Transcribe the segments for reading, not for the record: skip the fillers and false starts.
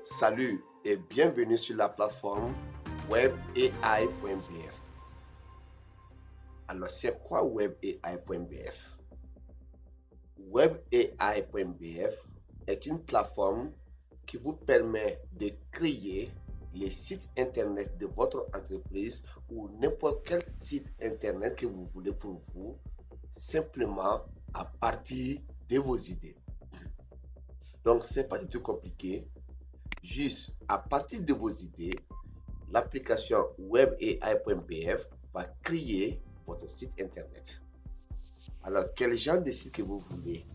Salut et bienvenue sur la plateforme WebAI.bf. Alors, c'est quoi WebAI.bf? WebAI.bf est une plateforme qui vous permet de créer les sites internet de votre entreprise ou n'importe quel site internet que vous voulez pour vous, simplement à partir de vos idées. Donc, c'est pas du tout compliqué. Juste à partir de vos idées, l'application WebAI.bf va créer votre site internet. Alors, quel genre de site que vous voulez?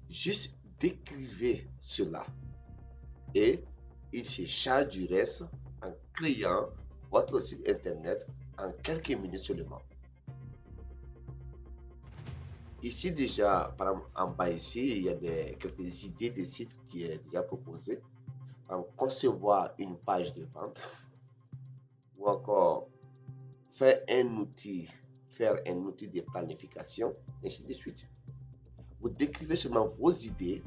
Juste décrivez cela et il se charge du reste en créant votre site internet en quelques minutes seulement. Ici déjà, par exemple, en bas ici, il y a quelques idées de sites qui est déjà proposé. Concevoir une page de vente ou encore faire un outil de planification, ainsi de suite. Vous décrivez seulement vos idées,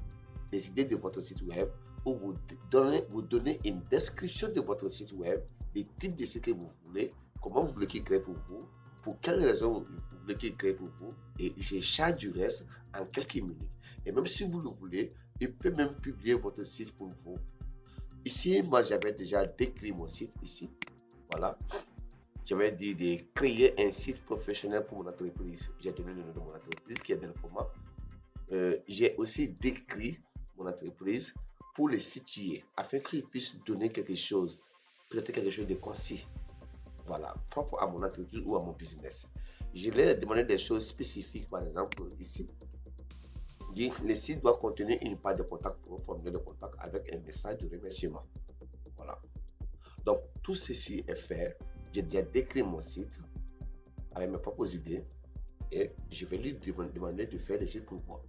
les idées de votre site web, ou vous donnez une description de votre site web, les types de sites que vous voulez, comment vous voulez qu'il crée pour vous, pour quelles raisons vous voulez qu'il crée pour vous, et je charge du reste en quelques minutes. Et même si vous le voulez, il peut même publier votre site pour vous. Ici, moi, j'avais déjà décrit mon site ici. Voilà. J'avais dit de créer un site professionnel pour mon entreprise. J'ai donné le nom de mon entreprise qui est dans le format. J'ai aussi décrit mon entreprise pour le situer afin qu'il puisse donner quelque chose, peut-être quelque chose de concis. Voilà, propre à mon entreprise ou à mon business. Je lui ai demandé des choses spécifiques, par exemple, ici. Le site doit contenir une page de contact pour un formulaire de contact avec un message de remerciement. Voilà. Donc, tout ceci est fait. J'ai déjà décrit mon site avec mes propres idées et je vais lui demander de faire le site pour moi.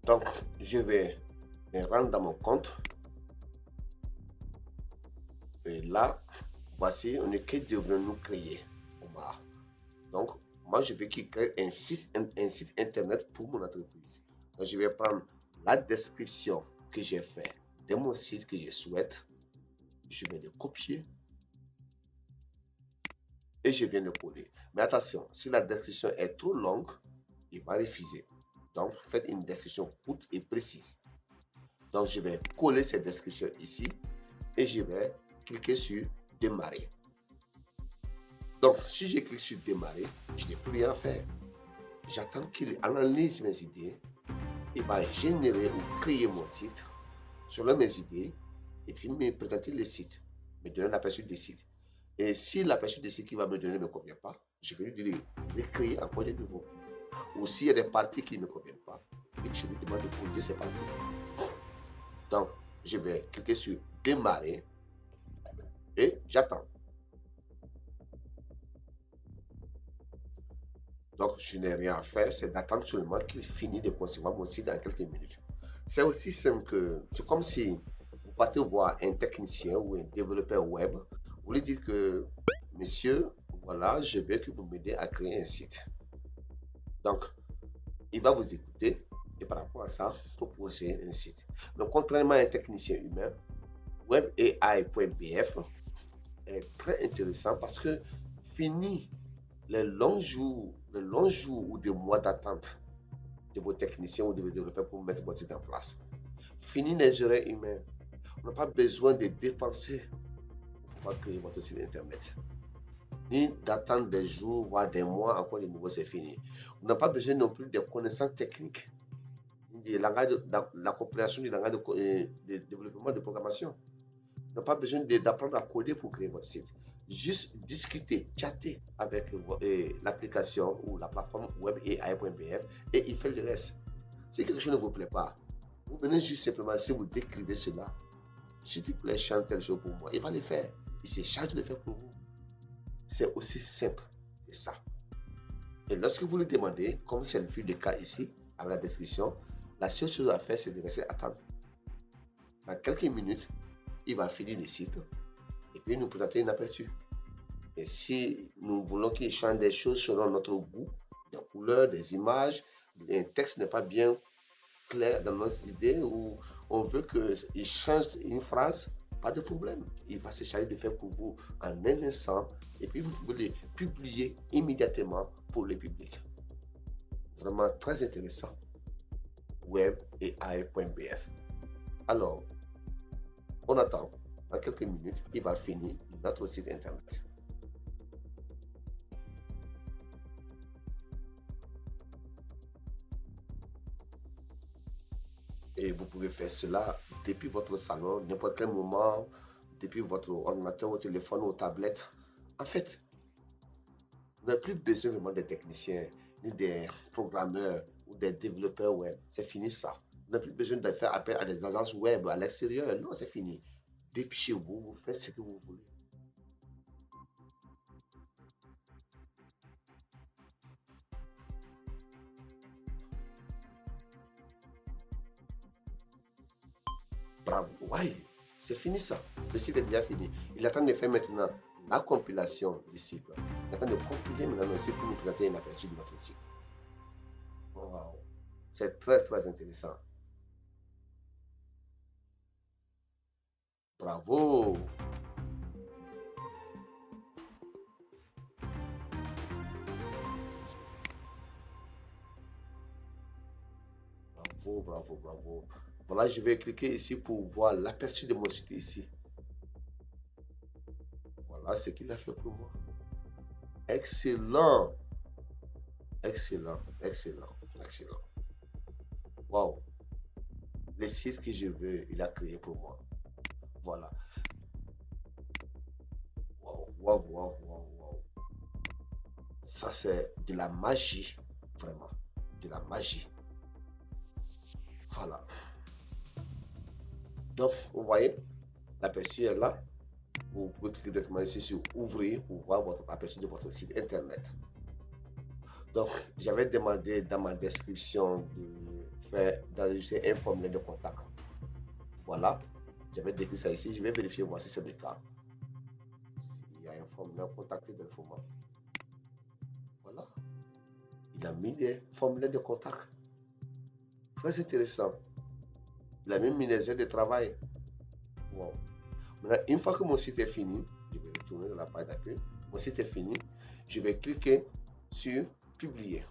Donc, je vais me rendre dans mon compte. Et là, voici que devons-nous créer. Donc, moi, je veux qu'il crée un site internet pour mon entreprise. Donc, je vais prendre la description que j'ai fait de mon site que je souhaite. Je vais le copier et je viens le coller. Mais attention, si la description est trop longue, il va refuser. Donc, faites une description courte et précise. Donc, je vais coller cette description ici et je vais cliquer sur démarrer. Donc, si je clique sur démarrer, je n'ai plus rien à faire. J'attends qu'il analyse mes idées. Il va générer ou créer mon site selon mes idées et puis me présenter le site, me donner l'aperçu des sites. Et si l'aperçu des sites qu'il va me donner ne me convient pas, je vais lui dire de créer encore de nouveau. Ou s'il y a des parties qui ne me conviennent pas, je lui demande de corriger ces parties. Donc, je vais cliquer sur démarrer et j'attends. Donc, je n'ai rien à faire, c'est d'attendre seulement qu'il finisse de concevoir mon site dans quelques minutes. C'est aussi simple que, c'est comme si vous partez voir un technicien ou un développeur web, vous lui dites que, monsieur, voilà, je veux que vous m'aidez à créer un site. Donc, il va vous écouter et par rapport à ça, proposer un site. Donc, contrairement à un technicien humain, WebAI.bf est très intéressant parce que fini les longs jours ou des mois d'attente de vos techniciens ou de vos développeurs pour mettre votre site en place. Fini les erreurs humaines. On n'a pas besoin de dépenser pour pouvoir créer votre site internet. Ni d'attendre des jours, voire des mois, encore de nouveau, c'est fini. On n'a pas besoin non plus de connaissances techniques, de la compréhension du langage de développement de programmation. On n'a pas besoin d'apprendre à coder pour créer votre site. Juste discuter, chatter avec l'application ou la plateforme WebAI.bf et il fait le reste. Si quelque chose ne vous plaît pas, vous venez juste simplement, si vous décrivez cela, s'il te plaît, chante telle chose pour moi, il va le faire. Il se charge de le faire pour vous. C'est aussi simple que ça. Et lorsque vous lui demandez, comme c'est le cas ici, avec la description, la seule chose à faire, c'est de rester attendre. Dans quelques minutes, il va finir le site et puis nous présenter un aperçu. Et si nous voulons qu'il change des choses selon notre goût, des couleurs, des images, un texte n'est pas bien clair dans nos idées ou on veut qu'il change une phrase, pas de problème. Il va se charger de faire pour vous en un instant et puis vous pouvez les publier immédiatement pour le public. Vraiment très intéressant. WebAI.bf. Alors, on attend. Dans quelques minutes, il va finir notre site internet. Et vous pouvez faire cela depuis votre salon, n'importe quel moment, depuis votre ordinateur, au téléphone ou tablette. En fait, vous n'avez plus besoin vraiment des techniciens, ni des programmeurs ou des développeurs web. C'est fini ça. Vous n'avez plus besoin de faire appel à des agences web à l'extérieur. Non, c'est fini. Depuis chez vous, vous faites ce que vous voulez. Bravo. Ouais, c'est fini ça. Le site est déjà fini. Il est en train de faire maintenant la compilation du site. Il est en train de compiler maintenant le site pour nous présenter un aperçu de notre site. Wow. C'est très, très intéressant. Bravo. Bravo, bravo, bravo. Voilà, je vais cliquer ici pour voir l'aperçu de mon site ici. Voilà ce qu'il a fait pour moi. Excellent. Excellent, excellent, excellent. Wow. Le site que je veux, il a créé pour moi. Voilà. Wow, wow, wow, wow, wow. Ça, c'est de la magie. Vraiment. De la magie. Voilà. Donc, vous voyez, l'aperçu est là. Vous pouvez cliquer directement ici sur ouvrir pour voir votre aperçu de votre site internet. Donc, j'avais demandé dans ma description d'enregistrer un formulaire de contact. Voilà, j'avais décrit ça ici. Je vais vérifier voir si c'est le cas. Il y a un formulaire contacté dans le format. Voilà, il a mis des formulaires de contact. Très intéressant. Il a même mis les heures de travail. Wow. Maintenant, une fois que mon site est fini, je vais retourner dans la page d'accueil. Mon site est fini. Je vais cliquer sur publier.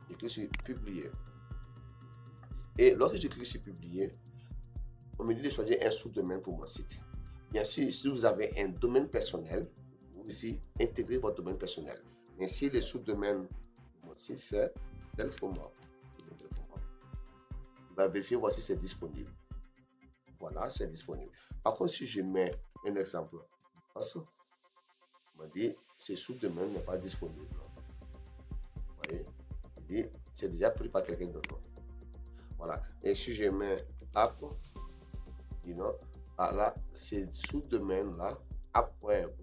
Je clique sur publier. Et lorsque je clique sur publier, on me dit de choisir un sous-domaine pour mon site. Bien sûr, si vous avez un domaine personnel, vous ici intégrez votre domaine personnel. Mais si le sous-domaine de mon site c'est tel format, on va vérifier voir si c'est disponible. Voilà, c'est disponible. Par contre, si je mets un exemple, on m'a dit ce sous-domaine n'est pas disponible. Vous voyez, il dit c'est déjà pris par quelqu'un d'autre. Voilà. Et si je mets app, non, là, ce sous-domaine-là, app.webai.bf,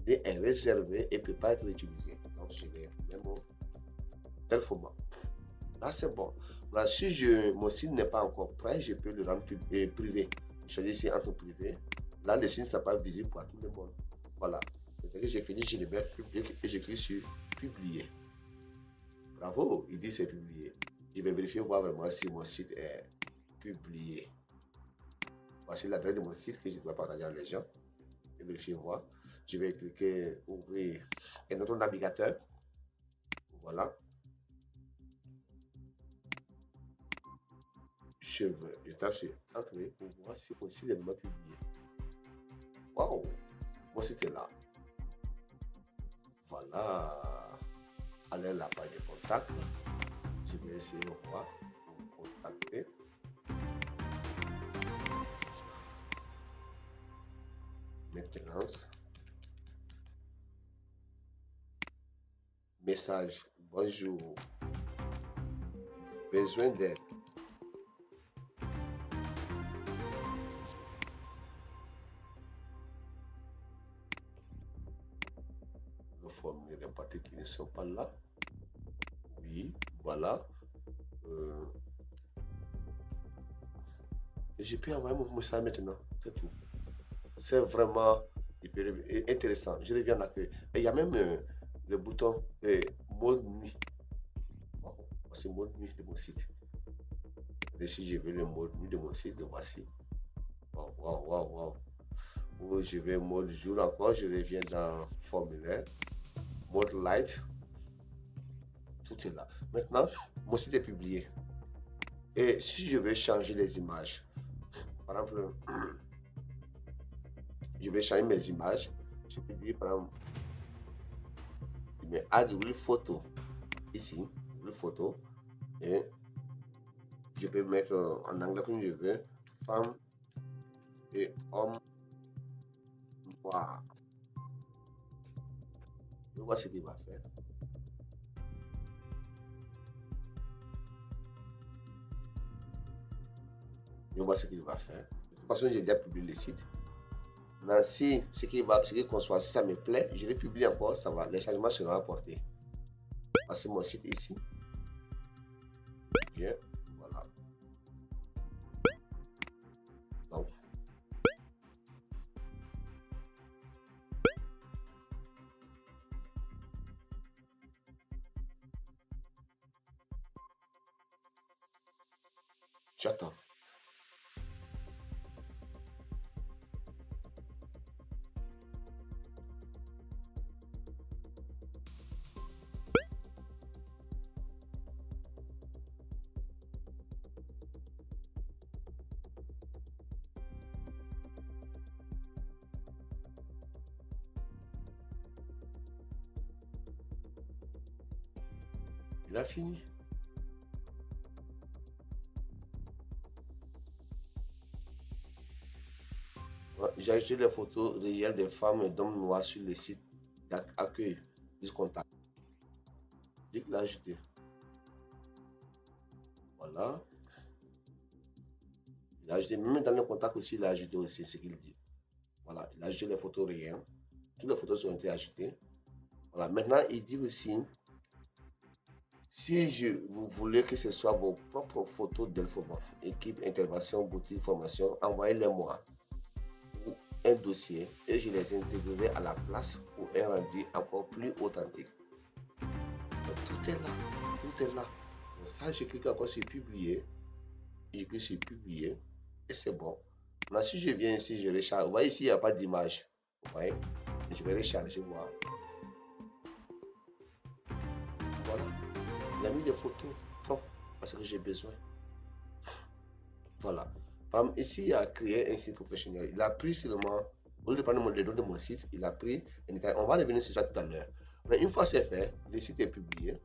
est réservé et ne peut pas être utilisé. Donc, je vais même tel format. Là, c'est bon. Là, si mon site n'est pas encore prêt, je peux le rendre privé. Je choisis ici entre privé. Là, le site n'est pas visible pour tout le monde. Voilà. C'est que j'ai fini, je le mets public et j'écris sur publier. Bravo, il dit c'est publié. Je vais vérifier, voir vraiment si mon site est publié. Voici l'adresse de mon site que je dois partager à les gens. Je vais vérifier, voir. Je vais cliquer ouvrir un autre navigateur. Voilà. Je tape sur entrer pour voir si mon site est vraiment publié. Waouh, mon site est là. Voilà. Allez la page de contact. Je vais essayer de voir pour contacter. Maintenance. Message. Bonjour. Besoin d'aide. Le formulaire des parties qui ne sont pas là. Oui, voilà. Je peux envoyer mon message maintenant. C'est tout. C'est vraiment intéressant. Je reviens en accueil. Et il y a même le bouton mode nuit. C'est le mode nuit de mon site. Et si je veux le mode nuit de mon site, voici. Wow, wow, wow, wow. Ou je vais mode jour encore, je reviens dans formulaire, mode light, tout est là. Maintenant, mon site est publié. Et si je veux changer les images, par exemple, je vais changer mes images, je peux dire par exemple, je mets add une photo ici, une photo, et je peux mettre en anglais comme je veux, femme et homme noir. Je vois ce qu'il va faire. Je vois ce qu'il va faire. De toute façon, j'ai déjà publié le site. Maintenant, si ce qu'il conçoit, si ça me plaît, je vais publier encore, ça va, les changements seront apportés. Voici mon site ici. Bien, voilà. Donc, j'attends. Il a fini. J'ai ajouté les photos réelles des femmes et d'hommes noirs sur le site d'accueil du contact. Je l'ai ajouté. Voilà. Il a ajouté, même dans le contact aussi, il a ajouté aussi ce qu'il dit. Voilà, il a ajouté les photos réelles. Toutes les photos ont été ajoutées. Voilà, maintenant il dit aussi, si vous voulez que ce soit vos propres photos d'Elphoban, équipe, intervention, boutique, formation, envoyez-les-moi ou un dossier et je les intégrerai à la place pour un rendu encore plus authentique. Donc, tout est là, tout est là. Donc, ça, je clique encore sur publier, je clique sur publier et c'est bon. Maintenant, si je viens ici, je recharge. Vous voyez ici, il n'y a pas d'image. Vous voyez? Je vais recharger, voir. Voilà. Il a mis des photos top parce que j'ai besoin. Voilà. Par exemple, ici, il a créé un site professionnel. Il a pris seulement, au lieu de prendre le nom de mon site, il a pris. On va revenir sur ça tout à l'heure. Mais une fois c'est fait, le site est publié.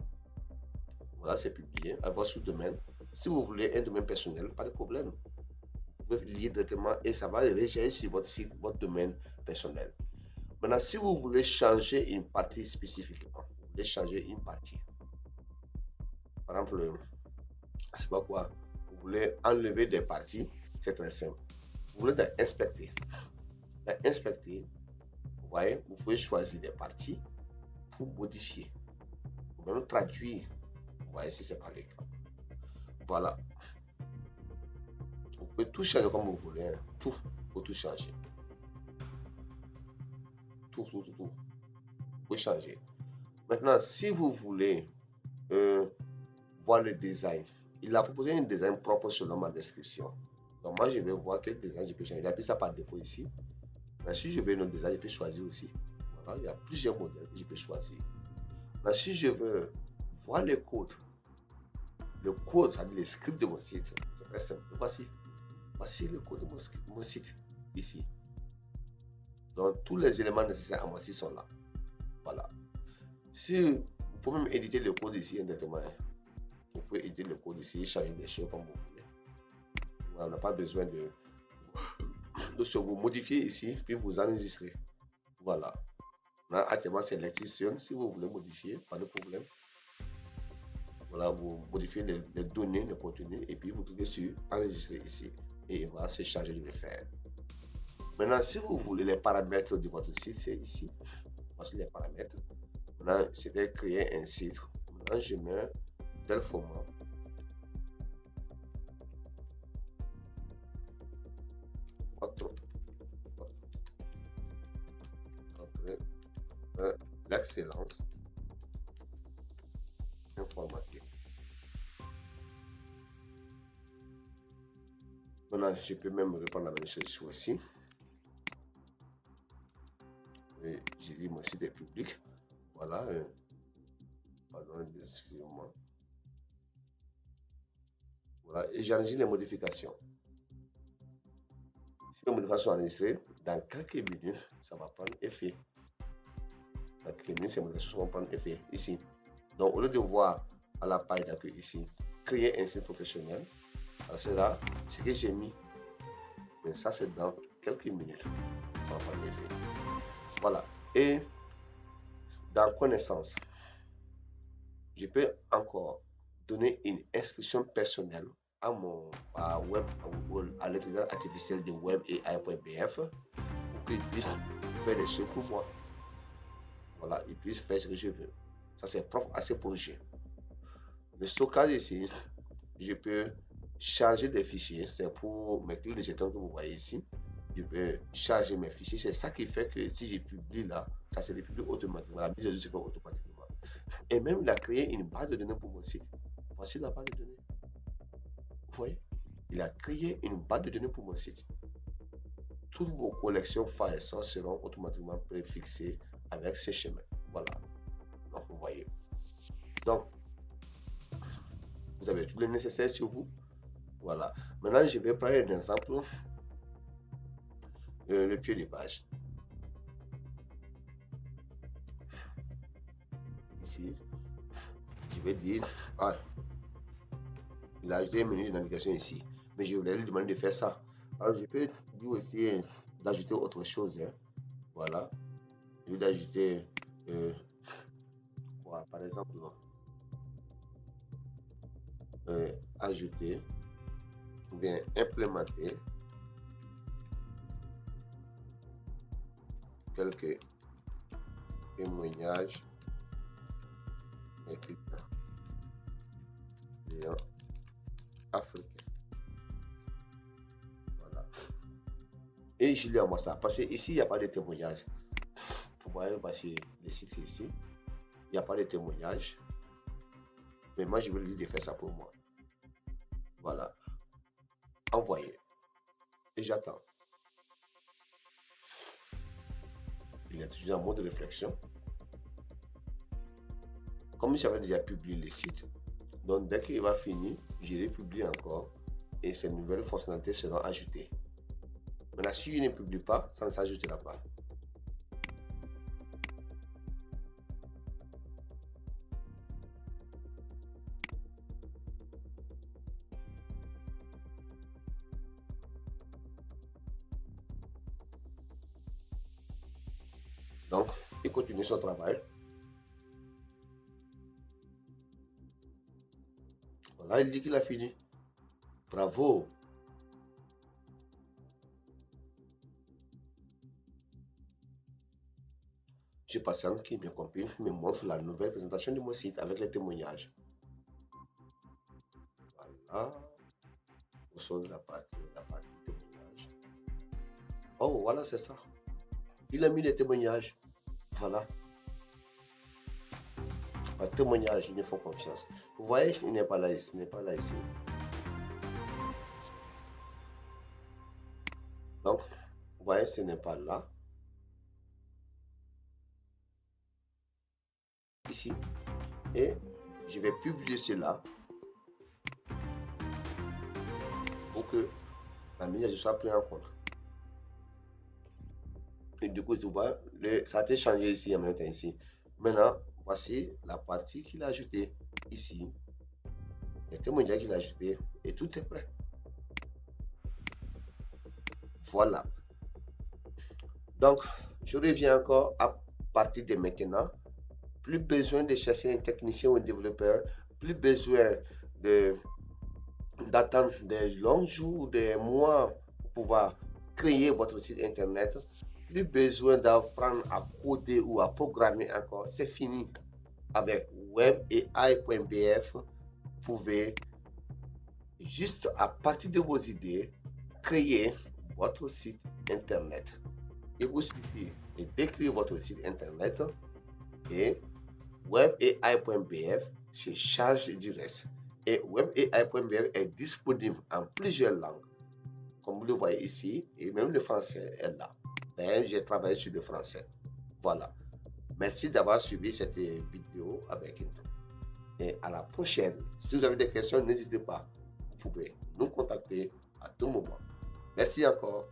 Voilà, c'est publié à votre sous-domaine. Si vous voulez un domaine personnel, pas de problème. Vous pouvez lier directement et ça va gérer sur votre site, votre domaine personnel. Maintenant, si vous voulez changer une partie spécifiquement, vous voulez changer une partie. Par exemple, c'est pas quoi, vous voulez enlever des parties, c'est très simple. Vous voulez inspecter. Dans inspecter, vous voyez, vous pouvez choisir des parties pour modifier. Vous pouvez même traduire. Vous voyez si c'est pas le cas. Voilà. Vous pouvez tout changer comme vous voulez. Hein. Tout. Vous pouvez tout changer. Tout. Vous pouvez changer. Maintenant, si vous voulez voir le design, il a proposé un design propre selon ma description. Donc moi, je vais voir quel design je peux changer. Il a pris ça par défaut ici. Mais si je veux un autre design, je peux choisir aussi. Voilà, il y a plusieurs modèles que je peux choisir. Mais si je veux voir le code, c'est-à-dire le script de mon site, c'est très simple. Voici le code de mon site ici. Donc tous les éléments nécessaires à mon site sont là. Voilà. Si vous pouvez même éditer le code ici indirectement. Vous pouvez éditer le code ici, changer les choses comme vous voulez. On n'a pas besoin de vous modifier ici, puis vous enregistrer. Voilà. Là, actuellement, c'est l'électricien. Si vous voulez modifier, pas de problème. Voilà, vous modifiez les données, le contenu, et puis vous cliquez sur enregistrer ici. Et il va se charger de le faire. Maintenant, si vous voulez les paramètres de votre site, c'est ici. Voici les paramètres. Maintenant, je vais créer un site. Maintenant, je mets tel format. L'excellence informatique. Maintenant, je peux même reprendre la même chose ici. J'ai dit mon site est public. Voilà. Pardon, excusez-moi. Voilà. Et j'enregistre les modifications. Si les modifications sont enregistrées, dans quelques minutes, ça va prendre effet. Dans quelques minutes, ces modifications vont prendre effet ici. Donc, au lieu de voir à la page d'accueil ici, créer un site professionnel, c'est là ce que j'ai mis. Mais ça, c'est dans quelques minutes. Ça va prendre effet. Voilà. Et dans connaissance, je peux encore donner une instruction personnelle à mon web, à l'intelligence artificielle de web et AI.bf pour qu'il puisse faire des choses pour moi. Voilà, il puisse faire ce que je veux. Ça, c'est propre à ce projet. Le stockage ici, je peux charger des fichiers. C'est pour mes clés de jetons que vous voyez ici. Je vais charger mes fichiers. C'est ça qui fait que si je publie là, ça se publie automatiquement. La mise à jour se fait automatiquement. Et même, il a créé une base de données pour mon site. Voici la base de données. Vous voyez? Il a créé une base de données pour mon site. Toutes vos collections Firesource seront automatiquement préfixées avec ces schémas. Voilà. Donc, vous voyez. Donc, vous avez tout le nécessaire sur vous. Voilà. Maintenant, je vais prendre un exemple. Le pied de page. Ici, je vais dire, il a ajouté un menu de navigation ici, mais je voulais lui demander de faire ça. Alors, je peux dire aussi d'ajouter autre chose. Hein. Voilà. Je vais d'ajouter, par exemple, ajouter ou bien implémenter quelques témoignages clients africains. Voilà. Et je lui envoie ça parce que ici il n'y a pas de témoignage. Vous voyez, parce que le site c'est ici, il n'y a pas de témoignage. Mais moi je vais lui dire de faire ça pour moi. Voilà. Envoyer. Et j'attends. Il est toujours en mode réflexion. Comme j'avais déjà publié le site, donc dès qu'il va finir, je republie encore et ces nouvelles fonctionnalités seront ajoutées. Maintenant, si je ne publie pas, ça ne s'ajoutera pas. Donc, il continue son travail. Voilà, il dit qu'il a fini. Bravo. Je patiente qui me compile, me montre la nouvelle présentation de mon site avec les témoignages. Voilà. Au sol de la partie témoignages. Oh, voilà, c'est ça. Il a mis les témoignages. Voilà. Un témoignage, ils me font confiance. Vous voyez, il n'est pas là ici. Il n'est pas là ici. Donc, vous voyez, ce n'est pas là. Ici. Et je vais publier cela pour que la mise à jour soit prise en compte. Et du coup, tu vois, ça a été changé ici en même temps ici. Maintenant, voici la partie qu'il a ajoutée ici. Les témoignages qu'il a ajouté et tout est prêt. Voilà. Donc, je reviens encore à partir de maintenant. Plus besoin de chercher un technicien ou un développeur, plus besoin d'attendre des longs jours, des mois pour pouvoir créer votre site internet. Plus besoin d'apprendre à coder ou à programmer encore. C'est fini. Avec web et AI.bf, vous pouvez juste à partir de vos idées créer votre site internet. Il vous suffit de décrire votre site internet et web et AI.bf se charge du reste. Et web et AI.bf est disponible en plusieurs langues. comme vous le voyez ici, et même le français est là. D'ailleurs, j'ai travaillé sur le français. Voilà. Merci d'avoir suivi cette vidéo avec nous. Et à la prochaine. Si vous avez des questions, n'hésitez pas. Vous pouvez nous contacter à tout moment. Merci encore.